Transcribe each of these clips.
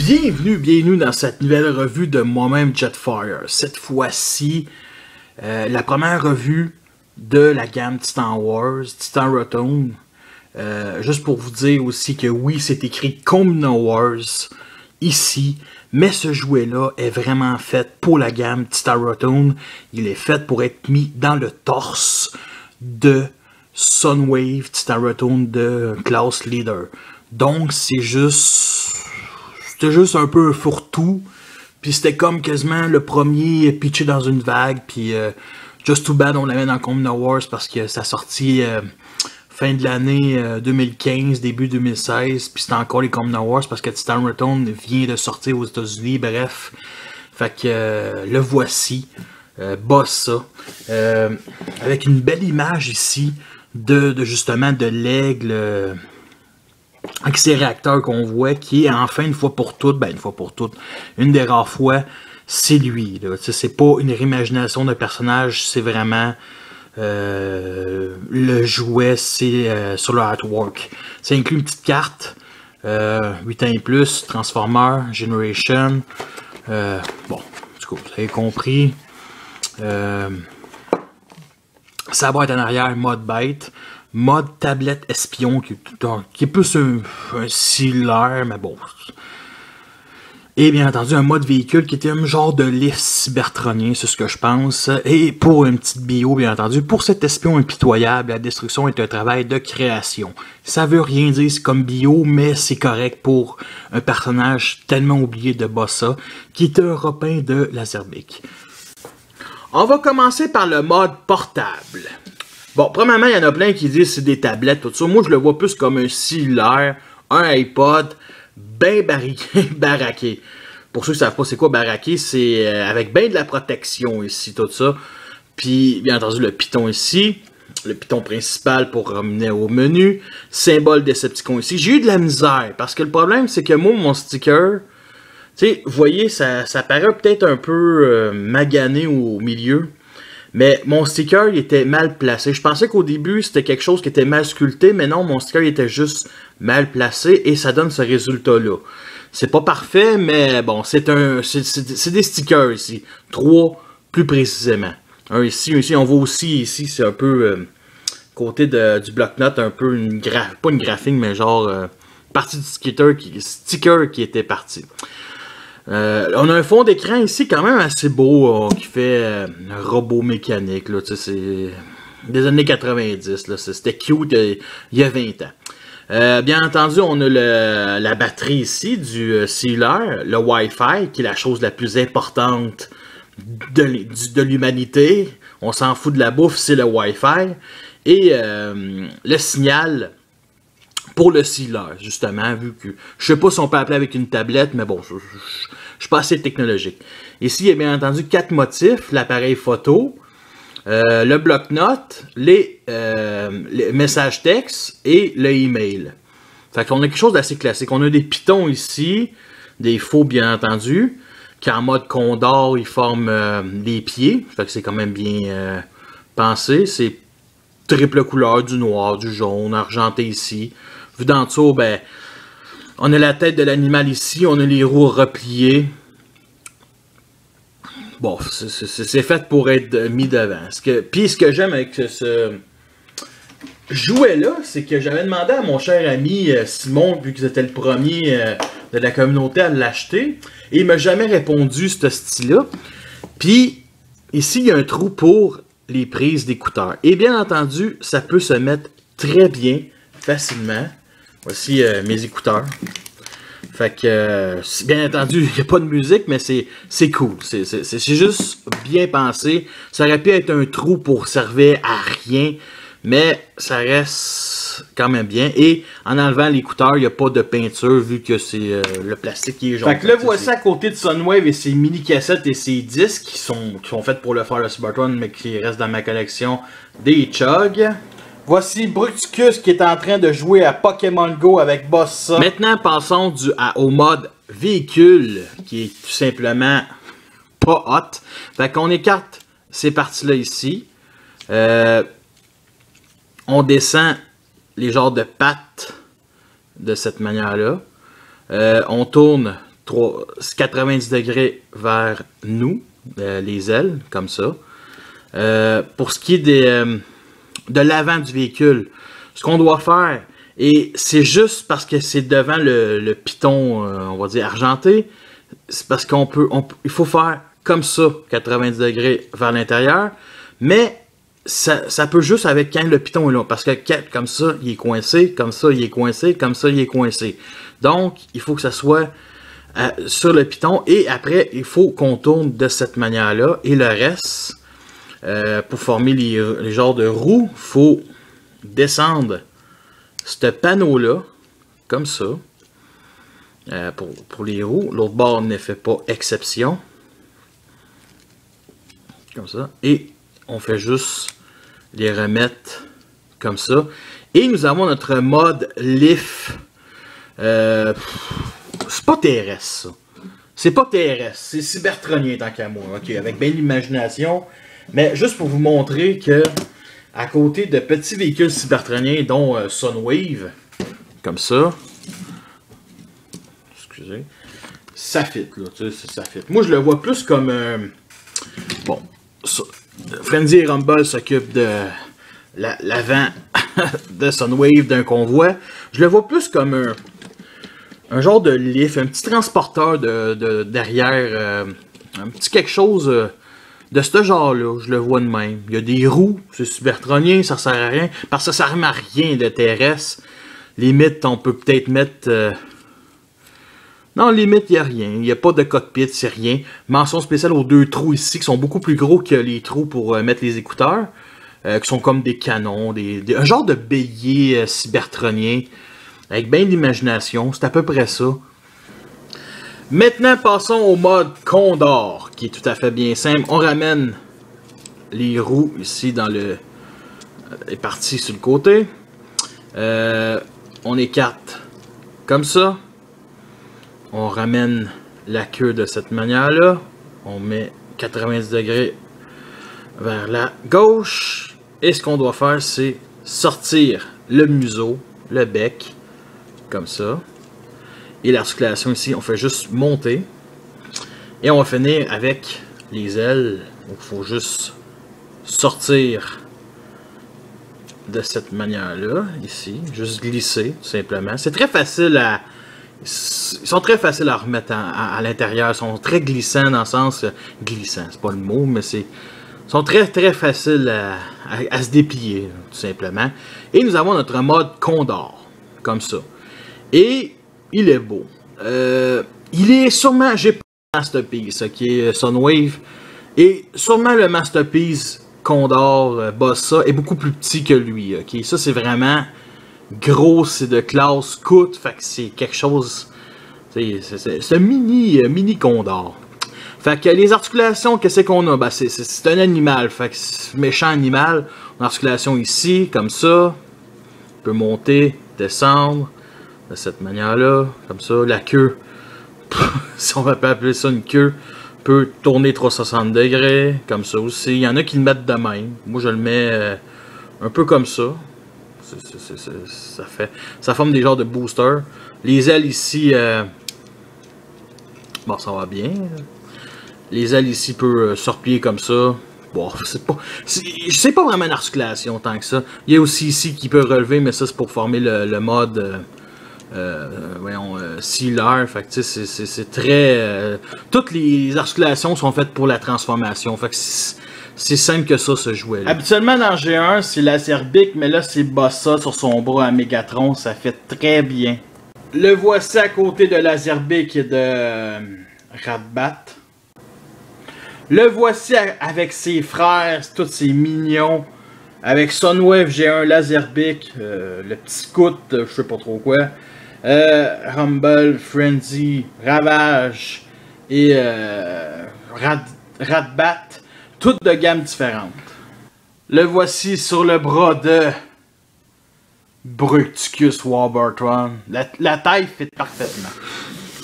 Bienvenue dans cette nouvelle revue de moi-même Jetfire. Cette fois-ci, la première revue de la gamme Titan Wars, Titan Rotund. Juste pour vous dire aussi que oui, c'est écrit Combina Wars ici, mais ce jouet-là est vraiment fait pour la gamme Titan Rotund. Il est fait pour être mis dans le torse de Sunwave Titan Rotund de Class Leader. Donc c'était juste un peu fourre-tout. Puis c'était comme quasiment le premier pitché dans une vague. Puis Just Too Bad on l'avait dans Combina Wars parce que ça sortit fin de l'année 2015, début 2016. Puis c'était encore les Combina Wars parce que Titan Rotund vient de sortir aux États-Unis. Bref. Fait que le voici. Boss ça. Avec une belle image ici justement de l'aigle. Avec ces réacteurs qu'on voit, qui est enfin une fois pour toutes, une des rares fois, c'est lui. C'est pas une réimagination d'un personnage, c'est vraiment le jouet, c'est sur le artwork. Ça inclut une petite carte, 8 ans et plus, Transformer, Generation. Bon, du coup, vous avez compris. Ça va être en arrière, mode bête. Mode tablette espion, qui est plus un cellulaire, mais bon. Et bien entendu, un mode véhicule qui était un genre de lift cybertronien, c'est ce que je pense. Et pour une petite bio, bien entendu, pour cet espion impitoyable, la destruction est un travail de création. Ça veut rien dire, c'est comme bio, mais c'est correct pour un personnage tellement oublié de Bossa, qui est un repeint de Laserbeak. On va commencer par le mode portable. Bon, premièrement, il y en a plein qui disent que c'est des tablettes, tout ça. Moi, je le vois plus comme un cellulaire, un iPod, bien baraqué. Pour ceux qui ne savent pas c'est quoi baraqué, c'est avec bien de la protection ici, tout ça. Puis, bien entendu, le piton ici. Le piton principal pour ramener au menu. Symbole Decepticon ici. J'ai eu de la misère, parce que le problème, c'est que moi, mon sticker, tu sais, vous voyez, ça paraît peut-être un peu magané au milieu. Mais mon sticker, il était mal placé. Je pensais qu'au début, c'était quelque chose qui était mal sculpté, mais non, mon sticker, il était juste mal placé et ça donne ce résultat-là. C'est pas parfait, mais bon, c'est des stickers ici. 3, plus précisément. Un ici, on voit aussi, ici, c'est un peu, côté du bloc-notes, un peu, pas une graphique, mais genre, partie du sticker qui était partie. On a un fond d'écran ici quand même assez beau qui fait un robot mécanique. C'est des années 90. C'était cute il y a 20 ans. Bien entendu, on a la batterie ici du cellulaire, le Wi-Fi, qui est la chose la plus importante de l'humanité. On s'en fout de la bouffe, c'est le Wi-Fi. Et le signal pour le cellulaire, justement, vu que je sais pas si on peut appeler avec une tablette, mais bon, je suis pas assez technologique. Ici, il y a bien entendu 4 motifs, l'appareil photo, le bloc-notes, les messages textes et le email. Fait qu'on a quelque chose d'assez classique. On a des pitons ici, des faux bien entendu, qui en mode condor, ils forment des pieds. Fait que c'est quand même bien pensé. C'est triple couleur, du noir, du jaune, argenté ici. Vu d'en dessous, ben, on a la tête de l'animal ici, on a les roues repliées. Bon, c'est fait pour être mis devant. Puis ce que j'aime avec ce jouet-là, c'est que j'avais demandé à mon cher ami Simon, vu que c'était le premier de la communauté à l'acheter, et il m'a jamais répondu ce style-là. Puis, ici, il y a un trou pour les prises d'écouteurs. Et bien entendu, ça peut se mettre très bien, facilement. Voici mes écouteurs. Fait que, bien entendu, il n'y a pas de musique, mais c'est cool. C'est juste bien pensé. Ça aurait pu être un trou pour servir à rien, mais ça reste quand même bien. Et en enlevant l'écouteur, il n'y a pas de peinture, vu que c'est le plastique qui est jaune. Fait que là, voici à côté de Sunwave et ses mini-cassettes et ses disques qui sont faits pour le faire le Cybertron, mais qui restent dans ma collection des Chug. Voici Bruticus qui est en train de jouer à Pokémon Go avec Bossa. Maintenant, passons au mode véhicule, qui est tout simplement pas hot. Fait qu'on écarte ces parties-là ici. On descend les genres de pattes de cette manière-là. On tourne 90 degrés vers nous, les ailes, comme ça. Pour ce qui est de l'avant du véhicule, ce qu'on doit faire, et c'est juste parce que c'est devant le piton, on va dire argenté, c'est parce il faut faire comme ça, 90 degrés vers l'intérieur, mais ça peut juste avec quand le piton est là, parce que comme ça, il est coincé, comme ça, il est coincé, comme ça, il est coincé. Donc, il faut que ça soit sur le piton, et après, il faut qu'on tourne de cette manière-là, et le reste, pour former les genres de roues, il faut descendre ce panneau-là, comme ça, pour les roues. L'autre bord ne fait pas exception. Comme ça. Et on fait juste les remettre comme ça. Et nous avons notre mode lift. C'est pas TRS, ça. C'est pas TRS, c'est cybertronien tant qu'à moi. Ok, avec bien l'imagination. Mais juste pour vous montrer que, à côté de petits véhicules cybertroniens, dont Sunwave, comme ça, excusez, ça fit, là, tu sais, ça fit. Moi, je le vois plus comme, bon, Frenzy et Rumble s'occupent de l'avant de Sunwave d'un convoi. Je le vois plus comme un genre de lift, un petit transporteur derrière, un petit quelque chose de ce genre-là, je le vois de même. Il y a des roues, c'est cybertronien, ça sert à rien, parce que ça sert à rien de TRS. Limite, on peut peut-être mettre... Non, limite, il n'y a rien. Il n'y a pas de cockpit, c'est rien. Mention spéciale aux deux trous ici, qui sont beaucoup plus gros que les trous pour mettre les écouteurs. Qui sont comme des canons, un genre de bélier cybertronien, avec bien d'imagination. C'est à peu près ça. Maintenant, passons au mode Condor, qui est tout à fait bien simple. On ramène les roues ici dans les parties sur le côté. On écarte comme ça. On ramène la queue de cette manière-là. On met 90 degrés vers la gauche. Et ce qu'on doit faire, c'est sortir le museau, le bec, comme ça. Et l'articulation ici, on fait juste monter. Et on va finir avec les ailes. Donc, il faut juste sortir de cette manière-là, ici. Juste glisser, tout simplement. C'est très facile à... Ils sont très faciles à remettre à l'intérieur. Ils sont très glissants dans le sens... glissant, c'est pas le mot, mais c'est... Ils sont très très faciles à se déplier, tout simplement. Et nous avons notre mode Condor, comme ça. Et il est beau. Il est sûrement... J'ai pas le Masterpiece, qui est Sunwave. Et sûrement le Masterpiece Condor Bossa est beaucoup plus petit que lui. Okay? Ça, c'est vraiment gros, c'est de classe coûte. Fait que c'est quelque chose... C'est un mini Condor. Fait que les articulations, qu'est-ce qu'on a? Ben, c'est un animal. Fait que méchant animal. Une articulation ici, comme ça. On peut monter, descendre. De cette manière-là. Comme ça. La queue. Si on va pas appeler ça une queue. Peut tourner 360 degrés. Comme ça aussi. Il y en a qui le mettent de même. Moi, je le mets un peu comme ça. Ça forme des genres de boosters. Les ailes ici... bon, ça va bien. Les ailes ici peuvent se replier comme ça. Bon, c'est pas vraiment une articulation tant que ça. Il y a aussi ici qui peut relever, mais ça c'est pour former le mode sealer. Fait que c'est très... toutes les articulations sont faites pour la transformation. Fait que c'est simple que ça, ce jouet-là. Habituellement dans G1, c'est Laserbic, mais là c'est Bossa sur son bras à Megatron. Ça fait très bien. Le voici à côté de Laserbic et de Ratbat. Le voici avec ses frères, tous ses mignons. Avec Sunwave, j'ai un Laserbic, le petit scout, je sais pas trop quoi. Rumble, Frenzy, Ravage et Ratbat. Toutes de gammes différentes. Le voici sur le bras de Bruticus Warburton. La taille fit parfaitement.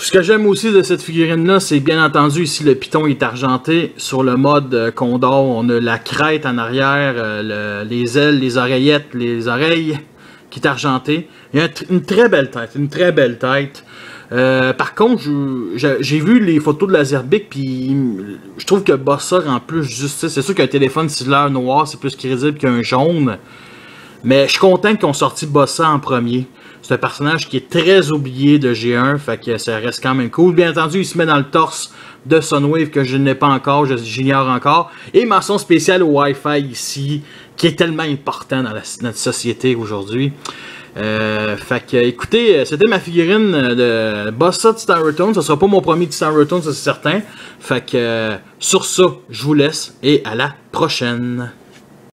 Ce que j'aime aussi de cette figurine-là, c'est bien entendu ici le piton est argenté. Sur le mode Condor, on a la crête en arrière, les ailes, les oreillettes, les oreilles qui est argentée. Il y a une très belle tête, Par contre, j'ai vu les photos de Laserbeak, puis je trouve que Bossa rend plus justice. C'est sûr qu'un téléphone cellulaire noir, c'est plus crédible qu'un jaune. Mais je suis content qu'ils ont sorti Bossa en premier. C'est un personnage qui est très oublié de G1, fait que ça reste quand même cool. Bien entendu, il se met dans le torse de Sunwave que je n'ai pas encore, j'ignore encore. Et mention spéciale au Wi-Fi ici, qui est tellement important dans notre société aujourd'hui. Fait que, écoutez, c'était ma figurine de Bossa de Star Return. Ce sera pas mon premier de Star Return, ça c'est certain. Fait que, sur ça, je vous laisse et à la prochaine.